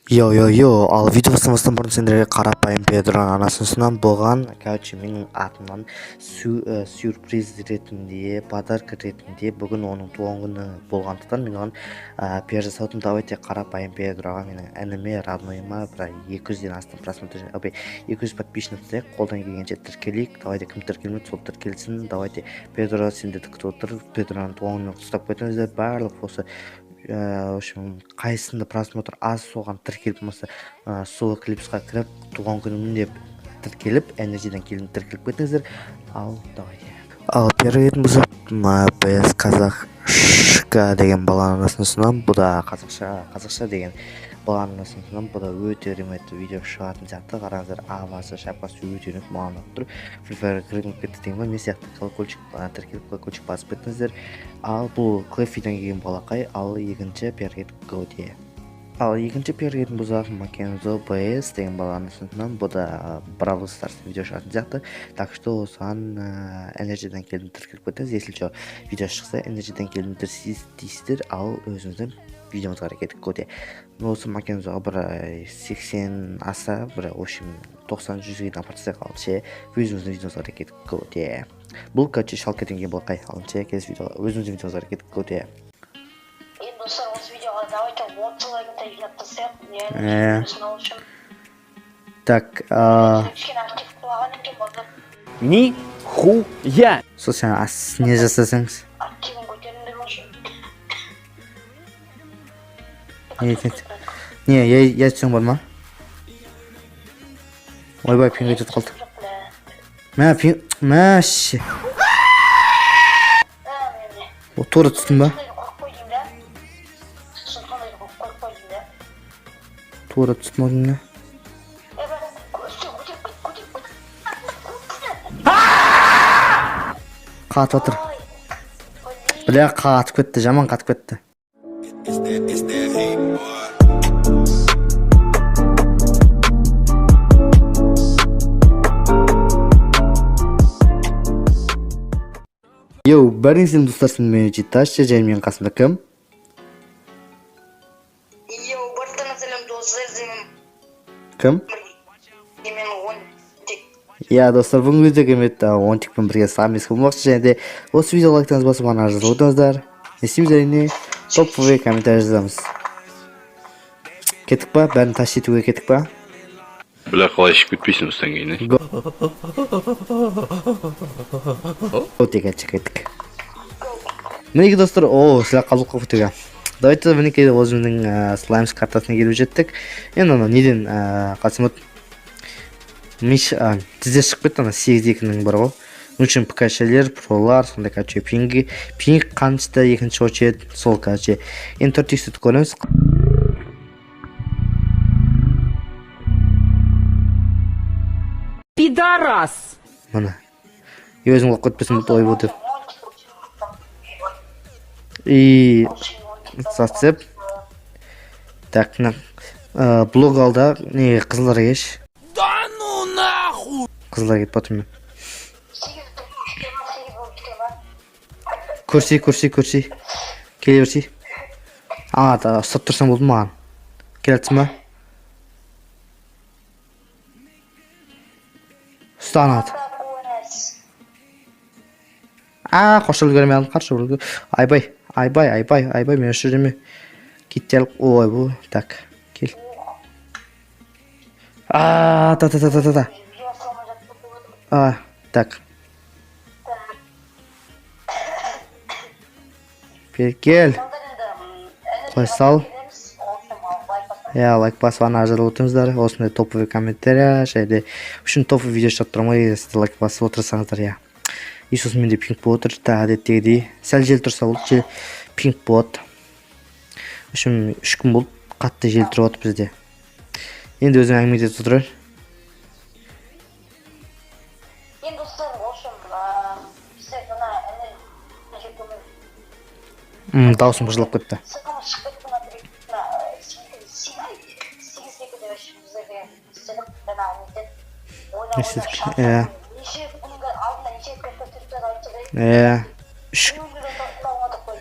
Ал видео бастамастан бұрын сендерге қарапайым Педроның анасынан болған, менің атымнан сюрприз ретінде, подарок ретінде бүгін оның туған күні болғандықтан мен оған пиар жасаудым. Давайте қарапайым Педроға, менің ініме, родныйыма бір 200-ден астам просмотр, 200 подписчиктер қолдан келгенше тіркелейік. Давайте кім тіркелмеді, сол тіркелсін. Давайте Педро сендерді күтіп отыр. Педроның туған күнін құттықтап кетіңіздер. Барлық осы в общем, қайсында просмотр аз соған тіркеліп болмаса, сол клипсқа кіріп туған күнім деп тіркеліп, энерджиден кейін тіркеліп кетіңіздер. Ал давайте. Ал первый ретін бұзып, БС Казахшка деген баланың анасын ұсынамын. Бұл да қазақша деген баланың анасын ұсынамын. Бұл да өте керемет видео шығатын сияқты. Қараңыздар, авасы, шапкасы өте керемет маған ұнап тұр. Free Fire кіргім кетті деген ба, мен сияқты колокольчик тіркеліп колокольчик басып кетіңіздер. Ал бұл Клэффиден келген балақай. Ал екінші пиаргет Годе. Ал екінші пиаргетін бұзақ Макензо БС деген баланың ұсынамын. Бұл да Бравл Старс видео шығатын сияқты. Так что осыған энерджиден келдім тіркеліп кетіңіз. Если что видео шықса, энерджиден келдім тіркеліңіздер. Ал өзіңіздің видеомызға әрекеттік Годе. Осы Макензоға бір 80 аса, бір 90-100-ге апартса қалып өзіңіздің видеомызға әрекеттік Годе. Бұл шалқа деген балақай. Алынша өзіңіздің видеомызға әрекеттік Годе. Достар, осы видеоға давайте 30 лайктай жинап тастайық. Так, кішкене актив қылған екен болды. Нихуя! сол сен не жасасаңыз? Активін көтеріңдер болшы. Не, я түсің бар ма? Ойбай, пинг өтіп қалды. Мәші. Тура түстің ба? Тура түстің ба? Қатып отыр. Бля, қатып кетті, жаман қатып кетті. Бәріңізден достарсын, мен Житаш, және менің қасымда кім? Бартан сәлем достар, Кім? мен Онтик. Достар, бүгінгі видео керемет Онтикпен бірге самбес болмақшы, және де осы видео лайктаңыз басып ана жазып отырыңыздар. Не істейміз әрине, топовый комментарий жазамыз. Кеттік па? Бәрін таш етуге кеттік па? Бля, қалай ішіп кетпейсің осыдан кейін, кеттік. Мінеке достар, сілі қалып қоқтыға. Давайте мінеке өзімдің слаймс картасына келіп жеттік. Енді ана неден қатсымыт тізде шығып кетті, ана 8-2-нің бар ғой. Үшін ПК-шелер, пролар, сондай кәче пинг қаншыда екінші очет, сол кәче. Енді 4x-ті көреміз. Пидорас! Мына. Өзім қоқ көтпесін бұт ой болды. И зацеп. Так, блог алда не қызылдар кеш. Да ну нахуй! Қызылдар кет потом. Көрсей. Келе берсей. Ұстап тұрсам болды маған. Келетсің ба? Ұстанады. Қошыл көрмей алдым, қаршы ұрылды. Айбай, мен үшір деме. Кеттелік, ой бұл, так, кел. Так. Кел. Қой сал. Лайк басып ана ажырып отырыңыздар. Осындай топовый комментария, және үшін топовый видео шығып тұрмай, сізді лайк басып отырсаңыздар, И сосын менде пинг болады, әдеттегідей. Сәл жел тұрса болды, пинг болады. Үшін 3 күн болды, қатты жел тұрып отыр бізде. Енді өзің әңгіме етіп отырар. Енді достар, олшым, бізде ғана әнел Даусым бұжылап кетті. Сықымыз шығып кеткіна бірекіна 8-2-де өшіп біздерге істеліп, дана әнелден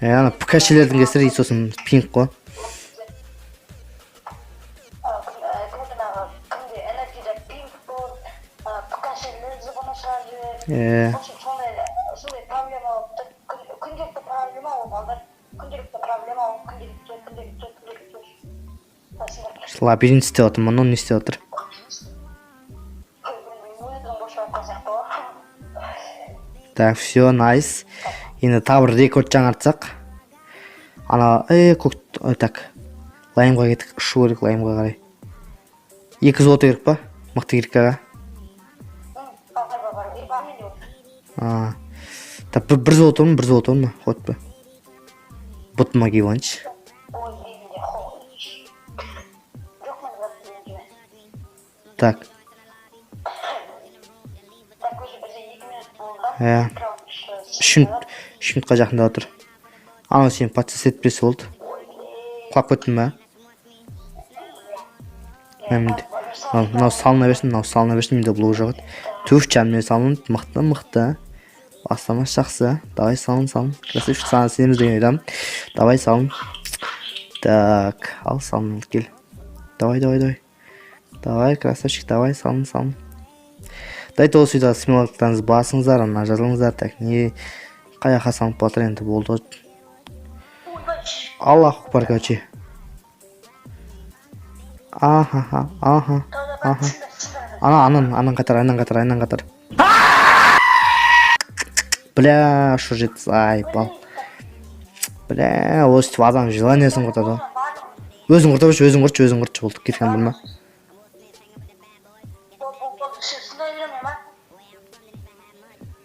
ойна ПК-шелердің кесірі сосын пинг қой. общем, сондай проблема болыпты. Күнделікті проблема ол балдар. Күнделікті проблема ол күнделікті. Лабиринт істеп жатырмын, оны не істеп жатыр? Өзің бос жатқан сияқты ғой. Так, все, найс. Енді тағы бір рекорд жаңартсақ. Ана, так. Лаймға кеттік, ұшу керек лаймға қарай. 2 злоты керек па? Мықты керек аға. Так, 1 злоты ма, 1 злоты ма? Ход па. Бұтыма кейбаншы. Так. Үш минутқа жақында отыр. Ана сен процесс етпесі болды. Құлап көттің ба? Мынау салына берсін, менде блог жоғыд. Төф жанмен салын, мықты. Бастамаш жақсы. Давай салын. Красавчик, саған сенеміз деген ойдам. Давай салын. Так, ал салын кел. Давай. Давай, красавчик, давай, салын. Дайте осы үйді смелалықтарыңыз басыңыздар, ана жазылыңыздар. Так, не қаяққа салынып батыр енді болды. Аллах акбар, короче. Аха. Анан қатар. Бля, шо жетсіз, ай, бал. Бля, осы тіп адам желаниясын құртады. Өзің құртшы болды, кеткен білма.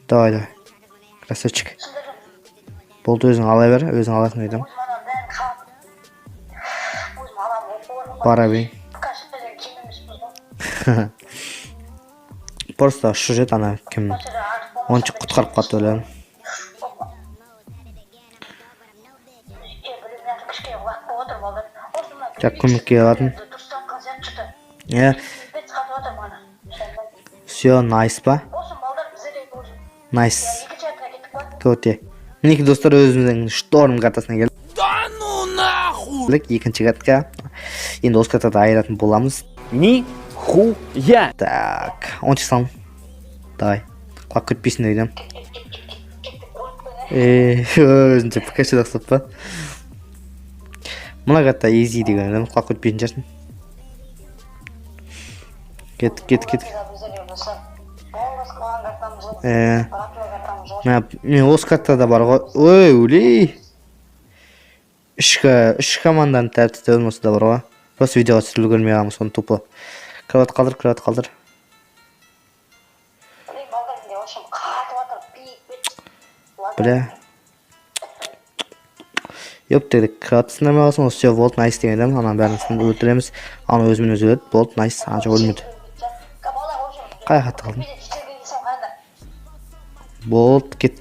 Давай. Красавчик. Болды, өзің ала бер, өзің аласың ойдам. Бара бей. Просто шу жет ана кім. Ончы құтқарып қатты өлем. Так, көмекке алатын. Все, найс па? Найс. Көте. Мінекі достар, өзіміздің шторм картасына келді. Да ну нахуй! Екінші картка. Енді осы картада айыратын боламыз. Ни хуя! Так, ончы салым. Давай. Құлап көтпесін өйдем. Өзінше пікашыда қысып па. Мұна картта ези деген өйдем. Құлап көтпесін жарсын. Кет. Мен осы картада бар ғой. Ой, өлей. Үш команданы тәртіпті өлмесі да бар ғой. Просто видеоға түсірілу көрмей қаламыз, оны тупо. Кроват қалдыр. Бля. Ёпты, кроват сынамай қалсын, осы все, болды, найс деген едім. Анан бәрін өлтіреміз. Аны өзімен өзі өледі, болды, найс. Анша өлмейді. Қай қатты қалдым? Болды, кет.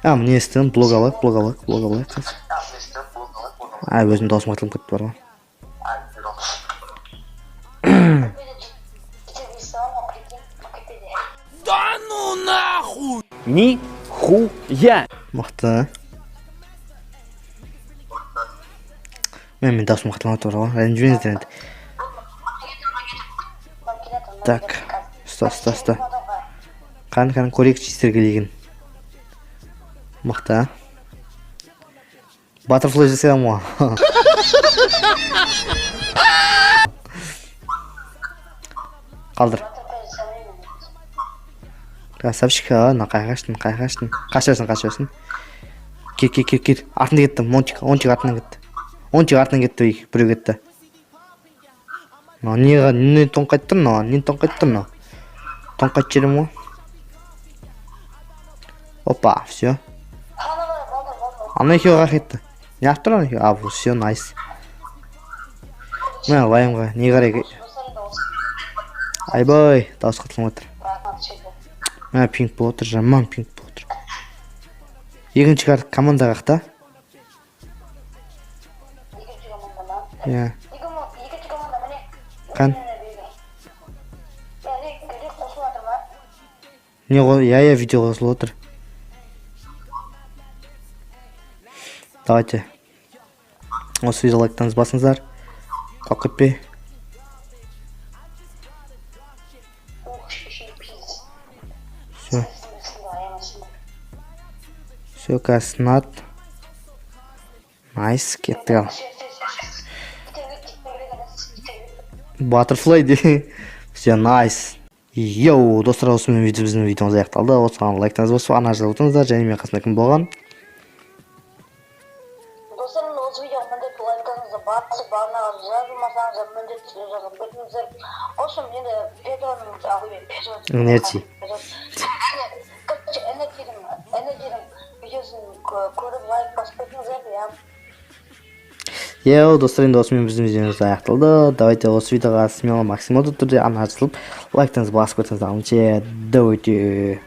Міне істедім, блог алайық. Өзім даусым атылым кетті бар ғой. Да ну нахуй! Ни хуя! Мықты. Мен даусым атылым бар ғой. Ренжімеңіздер енді. Так, сто. Қан көрейік чистер келеген. Мықты. Баттерфлай жасайым ғой. Қалдыр. Красавчик, қайғаштын. Қашасын. Кет. Артында кеттім, ончик артынан кетті. Біреу кетті. Не тоңқайт тұр. Тоңқайт жерім ғой. Опа, все. Ана екеуі қақетті. Не аптыр ана екеуі? Все, найс. Мен лайымға, не қарай. Айбай, дауыс қатылым отыр. Мен пинг бұл отыр, жаман пинг бұл отыр. Екінші карт команда қақта? Қан? Не ғой, я видео қосылы отыр. Давайте. Осы видео лайктаңыз басыңыздар. Құлап кетпей. Все. Focus not. Nice. Кетті ал. Butterfly де. Все, nice. Йоу, достар, осымен біздің видеомыз аяқталды. Осыған лайктаңыз болса, ана жылы отырыңыздар, және мен қасымда кім болған? Достар, осы видеоға міндетті лайктарыңызды басып, бағанағы жазылмасаңыздар міндетті жазып кетіңіздер. Осы енді Петроның Петроның Нерти. Энергидің видеосын көріп лайк басып кетіңіздер, я. Йоу, достар, енді осымен біздің видеомыз аяқталды. Давайте осы видеоға смело максималды түрде ана жазылып лайктаңыз басып кетіңіздер. Давайте.